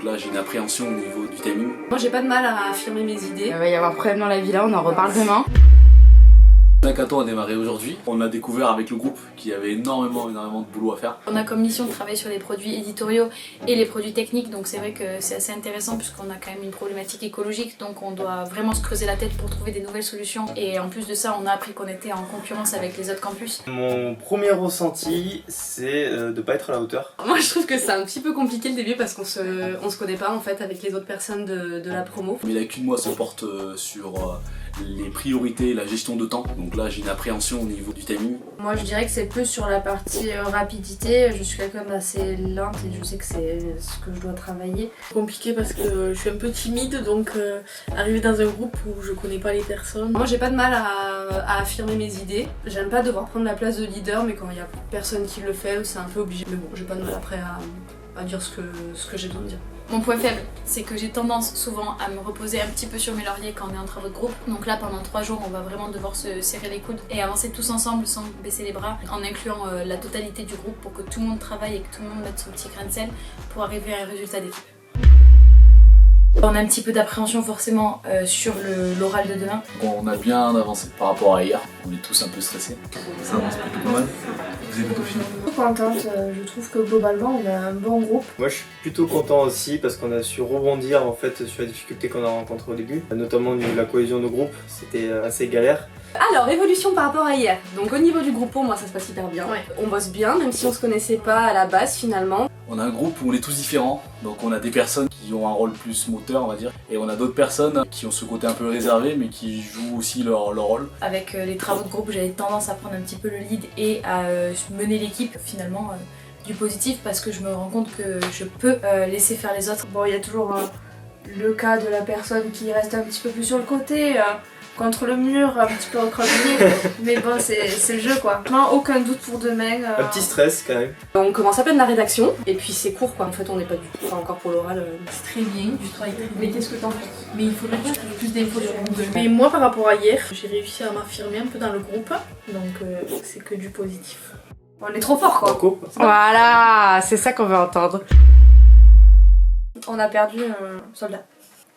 Donc là j'ai une appréhension au niveau du timing. Moi j'ai pas de mal à affirmer mes idées. Il va y avoir problème dans la villa, on en reparle demain. Le hackathon a démarré aujourd'hui. On a découvert avec le groupe qu'il y avait énormément de boulot à faire. On a comme mission de travailler sur les produits éditoriaux et les produits techniques, donc c'est vrai que c'est assez intéressant puisqu'on a quand même une problématique écologique, donc on doit vraiment se creuser la tête pour trouver des nouvelles solutions. Et en plus de ça, on a appris qu'on était en concurrence avec les autres campus. Mon premier ressenti, c'est de pas être à la hauteur. Moi je trouve que c'est un petit peu compliqué le début parce qu'on se connaît pas en fait avec les autres personnes de la promo. Mais la qu'une mois se porte sur les priorités, la gestion de temps. Donc là j'ai une appréhension au niveau du timing. Moi je dirais que c'est plus sur la partie rapidité. Je suis quelqu'un d'assez lente et je sais que c'est ce que je dois travailler. Compliqué parce que je suis un peu timide, donc arriver dans un groupe où je connais pas les personnes. Moi j'ai pas de mal à affirmer mes idées. J'aime pas devoir prendre la place de leader, mais quand il y a personne qui le fait, c'est un peu obligé. Mais bon, j'ai pas de mal après à dire ce que j'ai besoin de dire. Mon point faible, c'est que j'ai tendance souvent à me reposer un petit peu sur mes lauriers quand on est en travaux de groupe. Donc là, pendant 3 jours, on va vraiment devoir se serrer les coudes et avancer tous ensemble sans baisser les bras, en incluant la totalité du groupe pour que tout le monde travaille et que tout le monde mette son petit grain de sel pour arriver à un résultat d'équipe. On a un petit peu d'appréhension forcément sur l'oral de demain. Bon, on a bien avancé par rapport à hier. On est tous un peu stressés. Ça avance plutôt pas mal. Vous avez plutôt fini. Je suis contente, je trouve que globalement on a un bon groupe. Moi je suis plutôt content aussi parce qu'on a su rebondir en fait sur les difficultés qu'on a rencontrées au début, notamment au niveau de la cohésion de groupe, c'était assez galère. Alors, évolution par rapport à hier. Donc au niveau du groupe, pour moi ça se passe hyper bien. Ouais. On bosse bien, même si on se connaissait pas à la base finalement. On a un groupe où on est tous différents, donc on a des personnes qui ont un rôle plus moteur on va dire, et on a d'autres personnes qui ont ce côté un peu réservé mais qui jouent aussi leur rôle. Avec les travaux de groupe, j'avais tendance à prendre un petit peu le lead et à mener l'équipe finalement du positif parce que je me rends compte que je peux laisser faire les autres. Bon, il y a toujours le cas de la personne qui reste un petit peu plus sur le côté, contre le mur, un petit peu recroquevillé, mais bon, c'est le jeu quoi. Vraiment, aucun doute pour demain. Un petit stress quand même. On commence à peine la rédaction et puis c'est court quoi. En fait, on n'est pas du tout encore pour l'oral. C'est très bien, du travail très bien. Mais qu'est-ce que t'en penses? Mais il faudrait que je trouve plus d'infos sur Google. Mais moi par rapport à hier, j'ai réussi à m'affirmer un peu dans le groupe, donc c'est que du positif. On est trop fort quoi. Banco. Voilà, c'est ça qu'on veut entendre. On a perdu un soldat,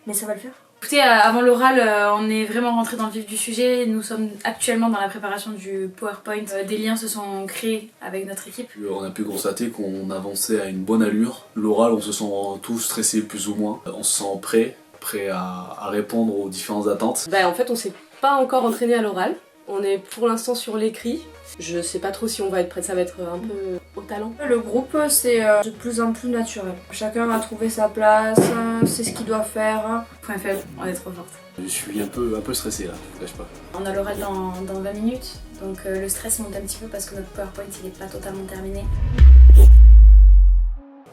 mais ça va le faire. Écoutez, avant l'oral, on est vraiment rentré dans le vif du sujet. Nous sommes actuellement dans la préparation du PowerPoint. Des liens se sont créés avec notre équipe. On a pu constater qu'on avançait à une bonne allure. L'oral, on se sent tous stressés plus ou moins. On se sent prêt à répondre aux différentes attentes. En fait, on s'est pas encore entraîné à l'oral. On est pour l'instant sur l'écrit. Je sais pas trop si on va être prêt, ça va être un peu au talent. Le groupe, c'est de plus en plus naturel. Chacun a trouvé sa place, c'est ce qu'il doit faire. Point faible, on est trop forte. Je suis un peu stressé là, je vous cache pas. On a l'oral dans 20 minutes, donc le stress monte un petit peu parce que notre PowerPoint il est pas totalement terminé.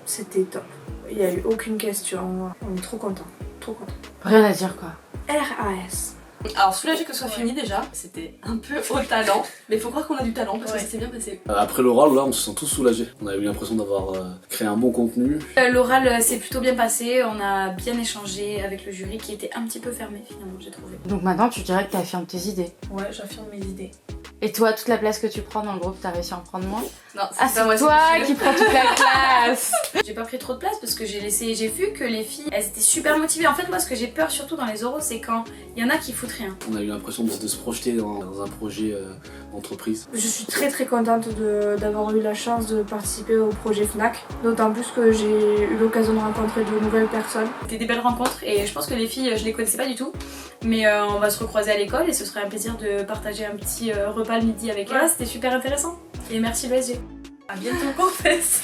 C'était top. Il n'y a eu aucune question. On est trop contents. Trop contents. Rien à dire quoi. RAS. Alors soulagé que ce soit fini déjà, c'était un peu au talent, mais faut croire qu'on a du talent parce que ça s'est bien passé. Après l'oral, là, on se sent tous soulagés. On a eu l'impression d'avoir créé un bon contenu. L'oral s'est plutôt bien passé, on a bien échangé avec le jury qui était un petit peu fermé finalement, j'ai trouvé. Donc maintenant tu dirais que tu affirmes tes idées. Ouais, j'affirme mes idées. Et toi, toute la place que tu prends dans le groupe, t'as réussi à en prendre moins? Non, Ah, c'est toi qui prends toute la place. J'ai pas pris trop de place parce que j'ai vu que les filles, elles étaient super motivées. En fait, moi, ce que j'ai peur surtout dans les oraux, c'est quand il y en a qui foutent rien. On a eu l'impression de se projeter dans un projet d'entreprise. Je suis très très contente d'avoir eu la chance de participer au projet FNAC. D'autant plus que j'ai eu l'occasion de rencontrer de nouvelles personnes. C'était des belles rencontres et je pense que les filles, je les connaissais pas du tout. Mais on va se recroiser à l'école et ce serait un plaisir de partager un petit repas le midi avec elles. C'était super intéressant. Et merci le SG. À bientôt, confesse.